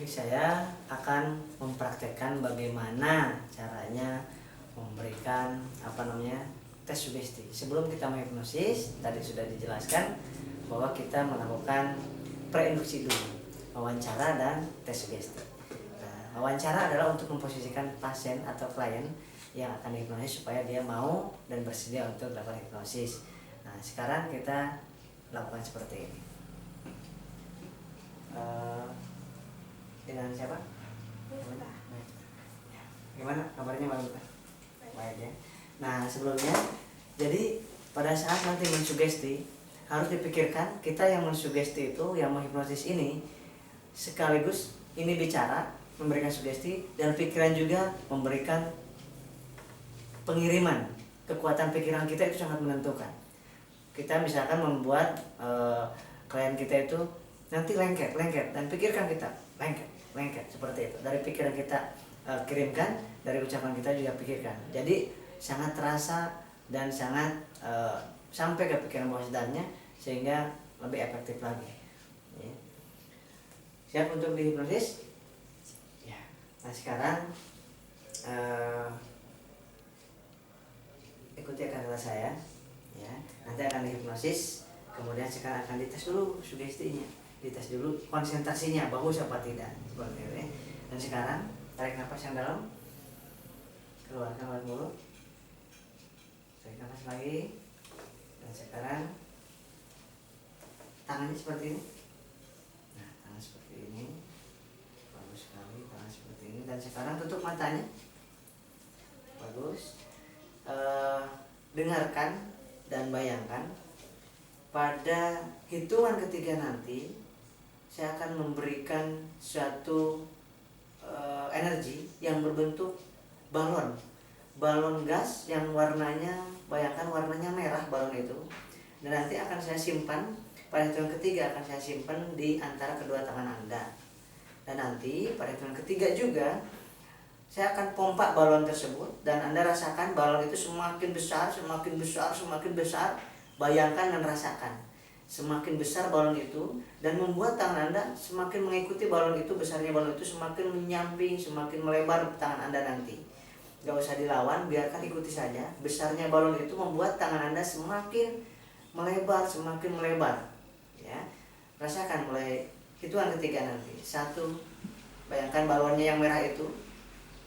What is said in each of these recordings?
Jadi saya akan mempraktekkan bagaimana caranya memberikan tes sugesti. Sebelum kita menghipnosis, tadi sudah dijelaskan bahwa kita melakukan preinduksi dulu, wawancara dan tes sugesti. Nah, wawancara adalah untuk memposisikan pasien atau klien yang akan dihipnosis supaya dia mau dan bersedia untuk melakukan hipnosis. Nah, sekarang kita lakukan seperti ini. Dengan siapa? Gimana kabarnya Mbak Luka? Baik ya. Nah sebelumnya, jadi pada saat nanti mensugesti harus dipikirkan kita yang mensugesti itu, yang menghipnosis ini sekaligus ini bicara, memberikan sugesti, dan pikiran juga memberikan pengiriman. Kekuatan pikiran kita itu sangat menentukan. Kita misalkan membuat klien kita itu nanti lengket, dan pikirkan kita lengket seperti itu. Dari pikiran kita kirimkan, dari ucapan kita juga pikirkan. Jadi sangat terasa dan sangat sampai ke pikiran bawah sadarnya sehingga lebih efektif lagi. Ya. Siap untuk dihipnosis? Ya. Nah sekarang ikuti kata saya. Ya. Nanti akan dihipnosis. Kemudian sekarang akan dites dulu sugestinya, dites dulu konsentrasinya bagus apa tidak, seperti itu ya. Dan sekarang tarik nafas yang dalam, keluarkan lewat mulut, tarik nafas lagi. Dan sekarang tangannya seperti ini. Nah, tangan seperti ini, bagus sekali, tangan seperti ini. Dan sekarang tutup matanya, bagus. Dengarkan dan bayangkan pada hitungan ketiga nanti saya akan memberikan suatu energi yang berbentuk balon gas yang warnanya, bayangkan warnanya merah balon itu, dan nanti akan saya simpan pada hitungan ketiga, akan saya simpan di antara kedua tangan Anda. Dan nanti pada hitungan ketiga juga saya akan pompa balon tersebut, dan Anda rasakan balon itu semakin besar, semakin besar, semakin besar. Bayangkan dan rasakan semakin besar balon itu, dan membuat tangan Anda semakin mengikuti balon itu, besarnya balon itu semakin menyamping, semakin melebar tangan Anda nanti. Gak usah dilawan, biarkan ikuti saja. Besarnya balon itu membuat tangan Anda semakin melebar, semakin melebar. Ya, rasakan mulai hitungan ketiga nanti. 1, bayangkan balonnya yang merah itu.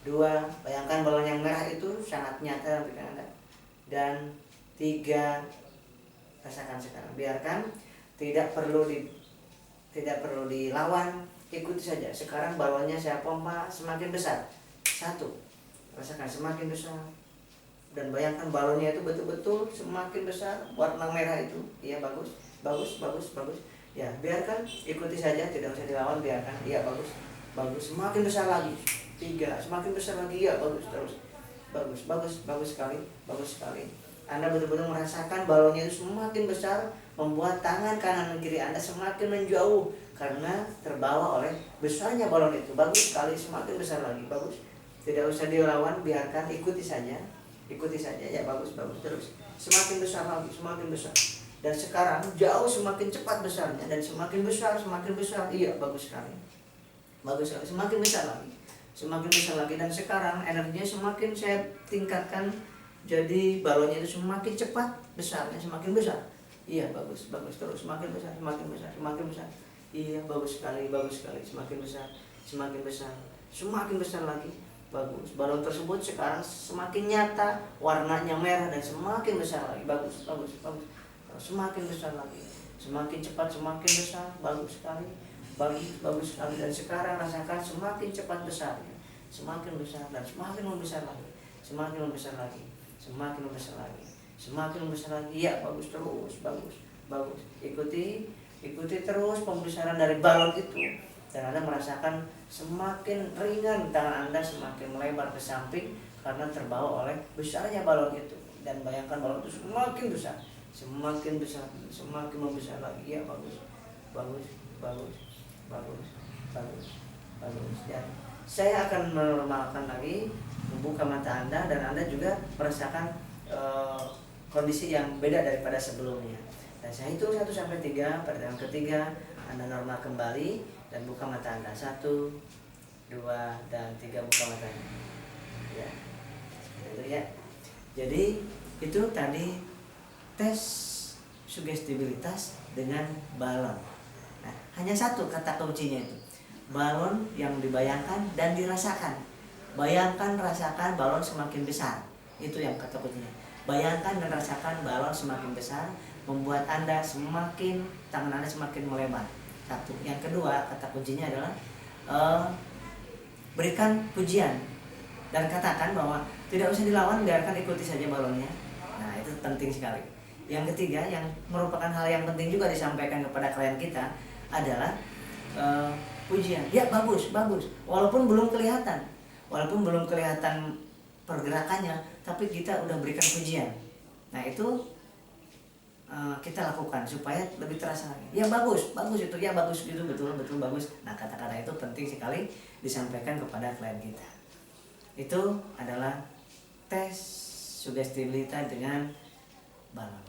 2, bayangkan balon yang merah itu sangat nyata dalam pikiran Anda. Dan 3, rasakan sekarang. Biarkan, tidak perlu dilawan, ikuti saja. Sekarang balonnya saya pompa semakin besar. 1, rasakan semakin besar. Dan bayangkan balonnya itu betul-betul semakin besar, warna merah itu. Iya, bagus. Ya, biarkan, ikuti saja, tidak usah dilawan, biarkan. Iya, bagus. Semakin besar lagi. 3, semakin besar lagi. Iya, bagus terus. Bagus sekali. Anda betul-betul merasakan balonnya itu semakin besar, membuat tangan kanan dan kiri Anda semakin menjauh karena terbawa oleh besarnya balon itu. Bagus sekali, semakin besar lagi. Bagus. Tidak usah dilawan, biarkan, ikuti saja. Ya, bagus terus. Semakin besar lagi, semakin besar. Dan sekarang jauh semakin cepat besarnya, dan semakin besar. Iya, bagus sekali. Semakin besar lagi. Dan sekarang energinya semakin saya tingkatkan. Jadi balonnya itu semakin cepat besarnya, semakin besar. Iya, bagus terus, semakin besar. Iya, bagus sekali. Semakin besar lagi. Bagus. Balon tersebut sekarang semakin nyata, warnanya merah dan semakin besar lagi. Bagus. Semakin besar lagi. Semakin cepat, semakin besar. Bagus sekali. Dan sekarang rasakan semakin cepat besarnya. Semakin besar dan semakin membesar lagi. Semakin membesar lagi. Iya, bagus terus. Ikuti terus pembesaran dari balon itu, dan Anda merasakan semakin ringan, tangan Anda semakin melebar ke samping karena terbawa oleh besarnya balon itu. Dan bayangkan balon itu semakin besar, semakin membesar lagi. Ya, bagus. Dan saya akan menormalkan lagi, membuka mata Anda, dan Anda juga merasakan kondisi yang beda daripada sebelumnya. Dan saya hitung 1 sampai 3, pada yang ketiga Anda normal kembali, dan buka mata Anda. 1, 2, dan 3, buka matanya. Ya, itu ya. Jadi itu tadi tes sugestibilitas dengan balon. Nah, hanya satu kata kuncinya itu. Balon yang dibayangkan dan dirasakan. Bayangkan, rasakan, balon semakin besar. Itu yang kata kuncinya. Bayangkan dan rasakan balon semakin besar, membuat Anda semakin, tangan Anda semakin melebar. Satu. Yang kedua, kata kuncinya adalah berikan pujian dan katakan bahwa tidak usah dilawan, biarkan ikuti saja balonnya. Nah, itu penting sekali. Yang ketiga, yang merupakan hal yang penting juga disampaikan kepada klien kita adalah pujian. Ya, bagus, bagus. Walaupun belum kelihatan pergerakannya, tapi kita udah berikan pujian. Nah, itu kita lakukan supaya lebih terasa lagi. Ya, bagus, bagus itu. Ya, bagus gitu, betul, betul, bagus. Nah, kata-kata itu penting sekali disampaikan kepada klien kita. Itu adalah tes sugestibilitas dengan balon.